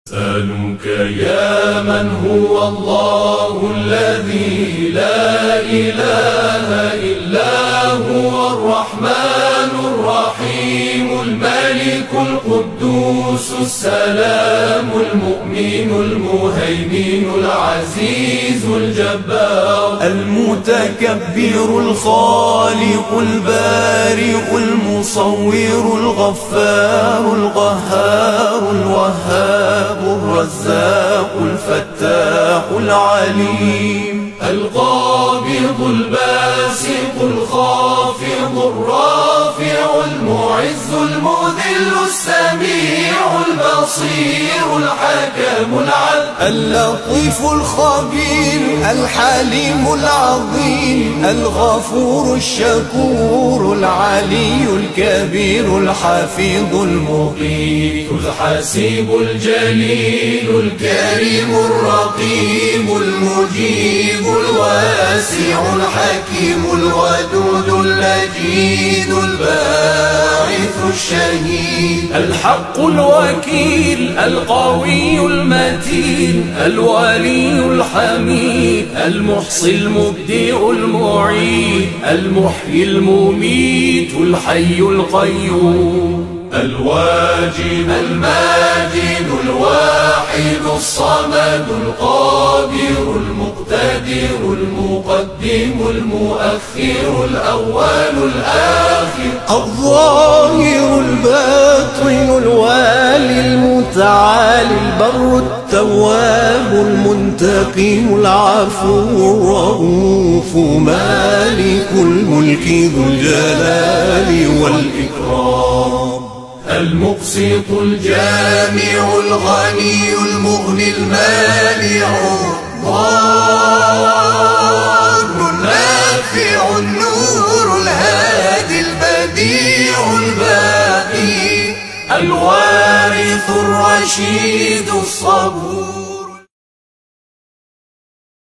أسألك يا من هو الله الذي لا إله إلا هو الرحمن الرحيم الملك القدوس السلام المؤمن المهيمن العزيز الجبار المتكبر الخالق البارئ المصور الغفار القهار الوهاب الرزاق الفتاح العليم القابض الباسط الخافض الرافع المعز المذل السميع البصير الحكم العدل اللطيف الخبير الحليم العظيم الغفور الشكور العلي الكبير الحفيظ المقيت الحسيب الجليل الكريم الرقيب المجيب الواسع الحكيم الودود اللجيد الباعث الشهيد الحق الوكيل القوي المتين الولي الحميد المحصي المبدئ المعيد المحيي المميت الحي القيوم الواجد الماجد الواحد الصمد القادر المقتدر المقدم المؤخر الأول الآخر الظاهر الباطن الوالي المتعالي البر التواب المنتقم العفو الرؤوف مالك الملك ذو الجلال والإكرام المقسط الجامع الغني المغني المانع الضار النافع النور الهادي البديع الباقي الوارث الرشيد الصبور